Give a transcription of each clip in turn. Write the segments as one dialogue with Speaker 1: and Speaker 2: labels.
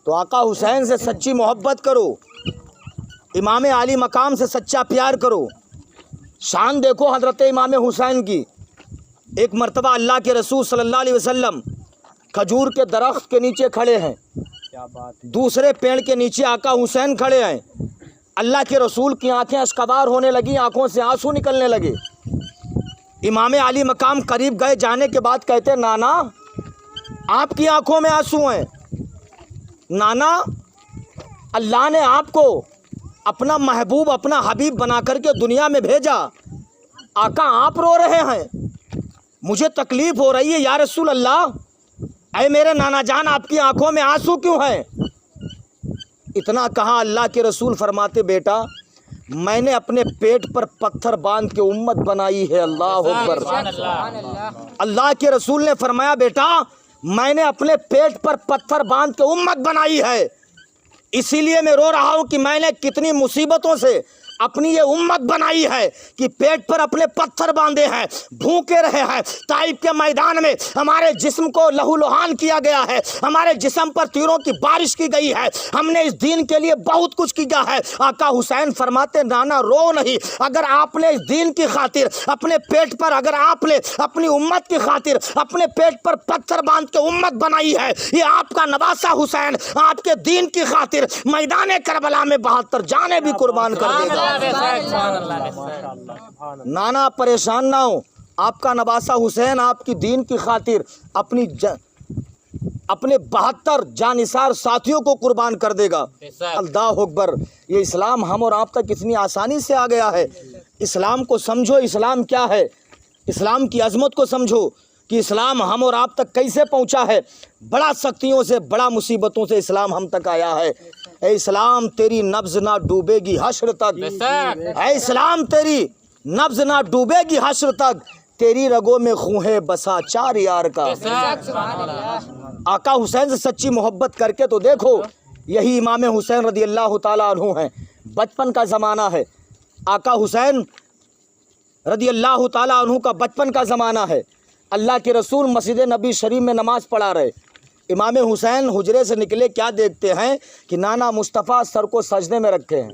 Speaker 1: تو آقا حسین سے سچی محبت کرو، امام علی مقام سے سچا پیار کرو۔ شان دیکھو حضرت امام حسین کی۔ ایک مرتبہ اللہ کے رسول صلی اللہ علیہ وسلم کھجور کے درخت کے نیچے کھڑے ہیں، دوسرے پیڑ کے نیچے آقا حسین کھڑے ہیں۔ اللہ کے رسول کی آنکھیں اشکبار ہونے لگیں، آنکھوں سے آنسو نکلنے لگے۔ امام علی مقام قریب گئے، جانے کے بعد کہتے نانا آپ کی آنکھوں میں آنسو ہیں، نانا اللہ نے آپ کو اپنا محبوب اپنا حبیب بنا کر کے دنیا میں بھیجا، آقا آپ رو رہے ہیں، مجھے تکلیف ہو رہی ہے یا رسول اللہ، اے میرے نانا جان آپ کی آنکھوں میں آنسو کیوں ہیں؟ اتنا کہا، اللہ کے رسول فرماتے بیٹا میں نے اپنے پیٹ پر پتھر باندھ کے امت بنائی ہے۔ اللہ اکبر۔ اللہ کے رسول نے فرمایا بیٹا میں نے اپنے پیٹ پر پتھر باندھ کے امت بنائی ہے، اسی لیے میں رو رہا ہوں کہ میں نے کتنی مصیبتوں سے اپنی یہ امت بنائی ہے کہ پیٹ پر اپنے پتھر باندھے ہیں، بھوکے رہے ہیں، طائف کے میدان میں ہمارے جسم کو لہو لہان کیا گیا ہے، ہمارے جسم پر تیروں کی بارش کی گئی ہے، ہم نے اس دین کے لیے بہت کچھ کیا ہے۔ آقا حسین فرماتے نانا رو نہیں، اگر آپ نے اس دین کی خاطر اپنے پیٹ پر، اگر آپ نے اپنی امت کی خاطر اپنے پیٹ پر پتھر باندھ کے امت بنائی ہے، یہ آپ کا نواسہ حسین آپ کے دین کی خاطر میدان کربلا میں 72 جانیں بھی قربان کر دے گا۔ نانا پریشان نہ ہو، آپ کا نواسہ حسین آپ کی دین کی خاطر اپنے 72 جانثار ساتھیوں کو قربان کر دے گا۔ اللہ اکبر۔ یہ اسلام ہم اور آپ تک اتنی آسانی سے آ گیا ہے۔ اسلام کو سمجھو، اسلام کیا ہے، اسلام کی عظمت کو سمجھو کہ اسلام ہم اور آپ تک کیسے پہنچا ہے۔ بڑا سختیوں سے، بڑا مصیبتوں سے اسلام ہم تک آیا ہے۔ اے اسلام تیری نبض نہ ڈوبے گی حشر تک، اے اسلام تیری نبض نہ ڈوبے گی حشر تک، تیری رگوں میں خون ہے بسا چار یار کا۔ آقا حسین سے سچی محبت کر کے تو دیکھو، یہی امام حسین رضی اللہ تعالیٰ عنہ ہیں، بچپن کا زمانہ ہے۔ آقا حسین رضی اللہ تعالیٰ عنہ کا بچپن کا زمانہ ہے۔ اللہ کے رسول مسجد نبی شریف میں نماز پڑھا رہے، امام حسین حجرے سے نکلے، کیا دیکھتے ہیں کہ نانا مصطفیٰ سر کو سجدے میں رکھے ہیں،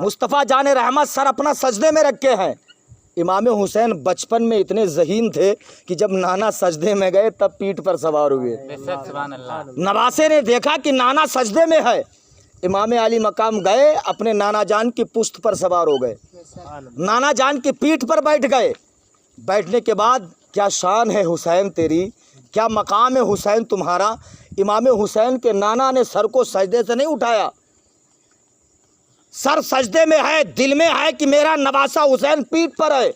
Speaker 1: مصطفیٰ جان رحمت سر اپنا سجدے میں رکھے ہیں۔ امام حسین بچپن میں اتنے ذہین تھے کہ جب نانا سجدے میں گئے تب پیٹھ پر سوار ہوئے۔ نواسے نے دیکھا کہ نانا سجدے میں ہے، امام علی مقام گئے، اپنے نانا جان کی پشت پر سوار ہو گئے، نانا جان کی پیٹھ پر بیٹھ گئے۔ بیٹھنے کے بعد کیا شان ہے حسین تیری، کیا مقام ہے حسین تمہارا۔ امام حسین کے نانا نے سر کو سجدے سے نہیں اٹھایا، سر سجدے میں ہے، دل میں ہے کہ میرا نواسہ حسین پیٹھ پر ہے۔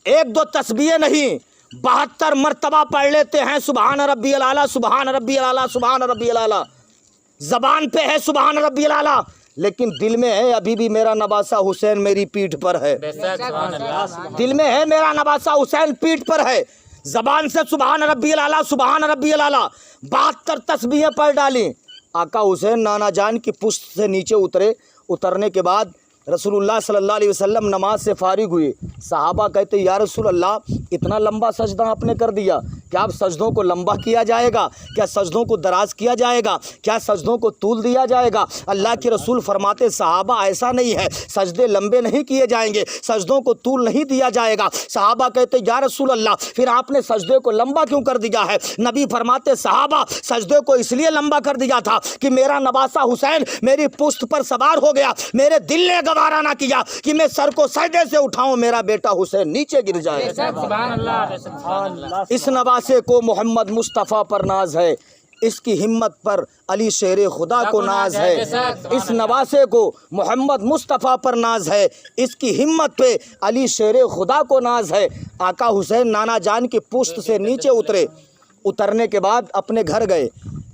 Speaker 1: ایک دو تسبیح نہیں، 72 مرتبہ پڑھ لیتے ہیں سبحان ربی العلیٰ، سبحان ربی العلیٰ، سبحان ربی العلیٰ۔ زبان پہ ہے سبحان ربی العلیٰ، لیکن دل میں ہے ابھی بھی میرا نواسہ حسین میری پیٹھ پر ہے۔ دل میں ہے میرا نواسہ حسین پیٹھ پر ہے۔ زبان سے سبحان ربی العلیٰ، سبحان ربی العلیٰ 72 تسبیحیں پڑھ ڈالیں۔ آقا حسین نانا جان کی پشت سے نیچے اترے، اترنے کے بعد رسول اللہ صلی اللہ علیہ وسلم نماز سے فارغ ہوئے۔ صحابہ کہتے یا رسول اللہ اتنا لمبا سجدہ آپ نے کر دیا، کیا اب سجدوں کو لمبا کیا جائے گا، کیا سجدوں کو دراز کیا جائے گا، کیا سجدوں کو طول دیا جائے گا؟ اللہ کے رسول فرماتے صحابہ ایسا نہیں ہے، سجدے لمبے نہیں کیے جائیں گے، سجدوں کو طول نہیں دیا جائے گا۔ صحابہ کہتے یا رسول اللہ پھر آپ نے سجدے کو لمبا کیوں کر دیا ہے؟ نبی فرماتے صحابہ سجدے کو اس لیے لمبا کر دیا تھا کہ میرا نواسہ حسین میری پشت پر سوار ہو گیا، میرے دل نے گوارا نہ کیا کہ میں سر کو سجدے سے اٹھاؤں، میرا بیٹا حسین نیچے گر جائے۔ اس نواسے کو محمد مصطفیٰ پر ناز ہے، اس کی ہمت پر علی شیر خدا کو ناز ہے۔ اس نواسے کو محمد مصطفیٰ پر ناز ہے، اس کی ہمت پہ علی شیر خدا کو ناز ہے۔ آقا حسین نانا جان کی پشت سے نیچے اترے، اترنے کے بعد اپنے گھر گئے،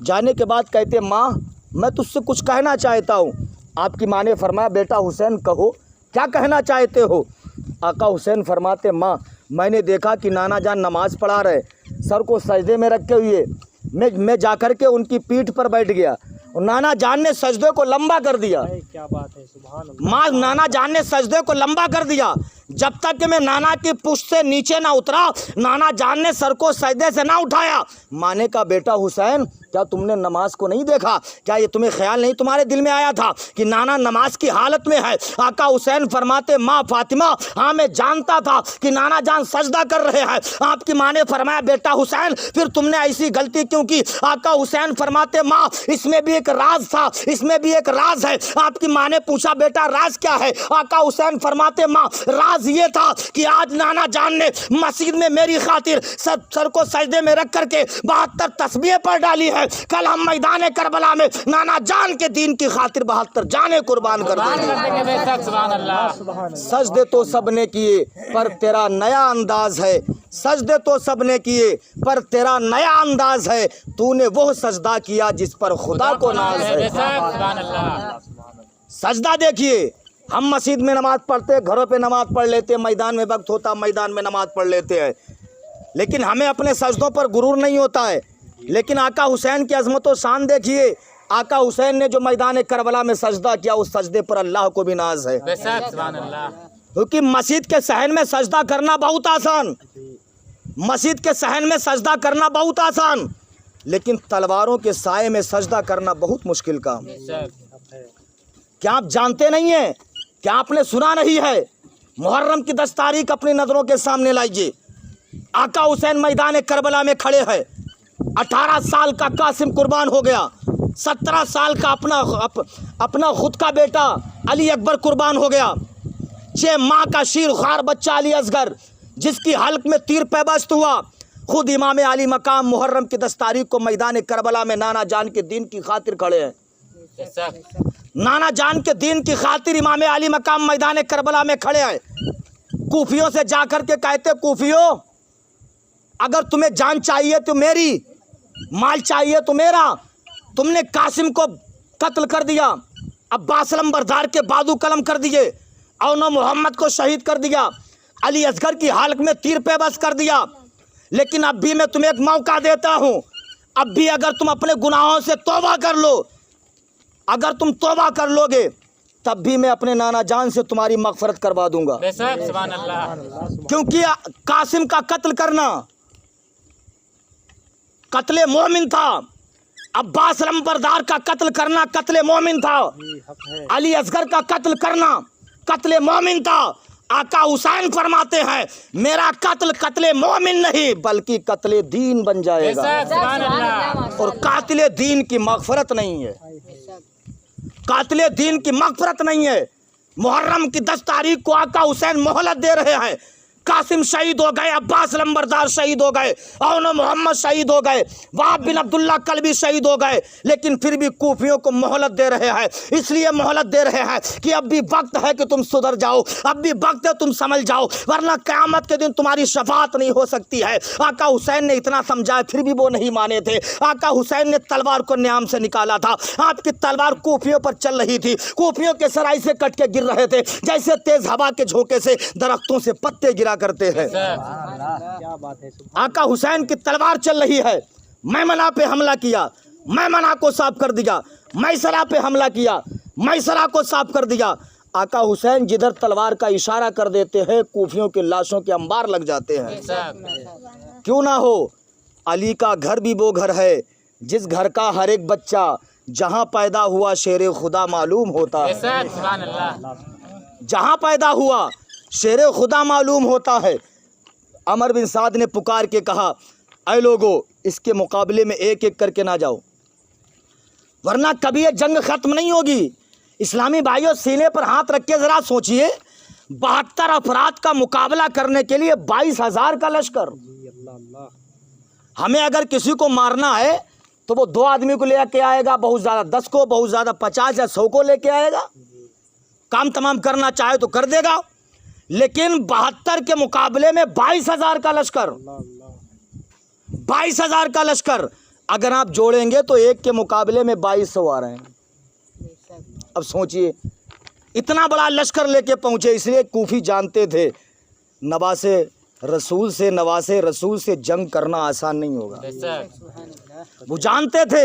Speaker 1: جانے کے بعد کہتے ماں میں تجھ سے کچھ کہنا چاہتا ہوں۔ آپ کی ماں نے فرمایا بیٹا حسین کہو، کیا کہنا چاہتے ہو؟ آقا حسین فرماتے ماں میں نے دیکھا کہ نانا جان نماز پڑھا رہے، سر کو سجدے میں رکھے ہوئے، میں جا کر کے ان کی پیٹھ پر بیٹھ گیا اور نانا جان نے سجدے کو لمبا کر دیا.
Speaker 2: کیا بات ہے، سبحان اللہ.
Speaker 1: ماں نانا جان نے سجدے کو لمبا کر دیا. جب تک کہ میں نانا کی پشت سے نیچے نہ اترا نانا جان نے سر کو سجدے سے نہ اٹھایا. ماں نے کہا بیٹا حسین کیا تم نے نماز کو نہیں دیکھا؟ کیا یہ تمہیں خیال نہیں تمہارے دل میں آیا تھا کہ نانا نماز کی حالت میں ہے؟ آقا حسین فرماتے ماں فاطمہ ہاں میں جانتا تھا کہ نانا جان سجدہ کر رہے ہیں. آپ کی ماں نے فرمایا بیٹا حسین پھر تم نے ایسی غلطی کیوں کی؟ آقا حسین فرماتے ماں اس میں بھی ایک راز تھا، اس میں بھی ایک راز ہے. آپ کی ماں نے پوچھا بیٹا راز کیا ہے؟ آقا حسین فرماتے ماں راز یہ تھا کہ آج نانا جان نے مسجد میں میری خاطر سر کو سجدے میں رکھ کر کے 72 تسبیحیں پڑھ ڈالی ہے. کل ہم میدان کربلا میں نانا جان کے دین کی خاطر 72 جانیں قربان کر دیں گے. سجدے تو سب نے کیے پر تیرا نیا انداز ہے، سجدے تو سب نے کیے پر تیرا نیا انداز ہے. تو نے وہ سجدہ کیا جس پر خدا کو ناز ہے. سجدہ دیکھیے ہم مسجد میں نماز پڑھتے، گھروں پہ نماز پڑھ لیتے، میدان میں وقت ہوتا میدان میں نماز پڑھ لیتے ہیں، لیکن ہمیں اپنے سجدوں پر غرور نہیں ہوتا ہے. لیکن آقا حسین کی عظمت و شان دیکھیے. آقا حسین نے جو میدان کربلا میں سجدہ کیا اس سجدے پر اللہ کو بھی ناز ہے. کیونکہ مسجد کے صحن میں سجدہ کرنا بہت آسان، مسجد کے صحن میں سجدہ کرنا بہت آسان، لیکن تلواروں کے سائے میں سجدہ کرنا بہت مشکل کام. کیا آپ جانتے نہیں ہیں؟ کیا آپ نے سنا نہیں ہے؟ محرم کی 10 تاریخ اپنی نظروں کے سامنے لائیے. آقا حسین میدان کربلا میں کھڑے ہیں. 18 سال کا قاسم قربان ہو گیا، 17 سال کا اپنا خود کا بیٹا علی اکبر قربان ہو گیا، 6 ماہ کا شیر خوار بچہ علی اصغر جس کی حلق میں تیر پیبست ہوا. خود امام علی مقام محرم کی 10 تاریخ کو میدان کربلا میں نانا جان کے دین کی خاطر کھڑے ہیں. نانا جان کے دین کی خاطر امام علی مقام میدان کربلا میں کھڑے ہیں. کوفیوں سے جا کر کے کہتے کوفیوں اگر تمہیں جان چاہیے تو میری، مال چاہیے تو میرا. تم نے قاسم کو قتل کر دیا، عباس لمبردار کے بازو قلم کر دیے، اونو محمد کو شہید کر دیا، علی اصغر کی حلق میں تیر پیبست کر دیا. لیکن اب بھی میں تمہیں ایک موقع دیتا ہوں، اب بھی اگر تم اپنے گناہوں سے توبہ کر لو، اگر تم توبہ کر لو گے تب بھی میں اپنے نانا جان سے تمہاری مغفرت کروا دوں گا. کیونکہ قاسم کا قتل کرنا قتل مومن تھا، عباس لمبردار کا قتل کرنا قتل مومن تھا، علی اصغر کا قتل کرنا قتل مومن تھا. آقا حسین فرماتے ہیں میرا قتل قتل مومن نہیں بلکہ قتل دین بن جائے گا، اور قاتل دین کی مغفرت نہیں ہے، قاتل دین کی مغفرت نہیں ہے. محرم کی 10 تاریخ کو آقا حسین مہلت دے رہے ہیں. قاسم شہید ہو گئے، عباس لمبردار شہید ہو گئے، اونو محمد شہید ہو گئے، وہاب بن عبداللہ کلبی شہید ہو گئے، لیکن پھر بھی کوفیوں کو مہلت دے رہے ہیں. اس لیے مہلت دے رہے ہیں کہ اب بھی وقت ہے کہ تم سدھر جاؤ، اب بھی وقت ہے تم سمجھ جاؤ، ورنہ قیامت کے دن تمہاری شفاعت نہیں ہو سکتی ہے. آقا حسین نے اتنا سمجھایا پھر بھی وہ نہیں مانے تھے. آقا حسین نے تلوار کو نیام سے نکالا تھا. آپ کی تلوار کوفیوں پر چل رہی تھی، کوفیوں کے سر ایسے کٹ کے گر رہے تھے جیسے تیز ہوا کے جھونکے سے درختوں سے پتے گرا کرتے ہیں. آقا حسین کی تلوار چل رہی ہے، میمنہ پہ حملہ کیا، میمنہ کو صاف کر دیا، میسرہ پہ حملہ کیا، میسرہ کو صاف کر دیا. آقا حسین جدھر تلوار کا اشارہ کر دیتے ہیں کوفیوں کے لاشوں کے انبار لگ جاتے ہیں. کیوں نہ ہو، علی کا گھر بھی وہ گھر ہے جس گھر کا ہر ایک بچہ جہاں پیدا ہوا شیر خدا معلوم ہوتا ہے، جہاں پیدا ہوا شیر خدا معلوم ہوتا ہے. عمر بن سعد نے پکار کے کہا اے لوگو اس کے مقابلے میں ایک ایک کر کے نہ جاؤ ورنہ کبھی یہ جنگ ختم نہیں ہوگی. اسلامی بھائیوں سینے پر ہاتھ رکھ کے ذرا سوچئے، 72 افراد کا مقابلہ کرنے کے لیے 22,000 کا لشکر. ہمیں اگر کسی کو مارنا ہے تو وہ 2 آدمی کو لے کے آئے گا، بہت زیادہ 10 کو، بہت زیادہ 50 یا 100 کو لے کے آئے گا. کام تمام کرنا چاہے تو کر دے گا، لیکن 72 کے مقابلے میں 22,000 کا لشکر، 22,000 کا لشکر اگر آپ جوڑیں گے تو ایک کے مقابلے میں 2200 آ رہے ہیں. اب سوچئے اتنا بڑا لشکر لے کے پہنچے. اس لیے کوفی جانتے تھے نواسے رسول سے جنگ کرنا آسان نہیں ہوگا. وہ جانتے تھے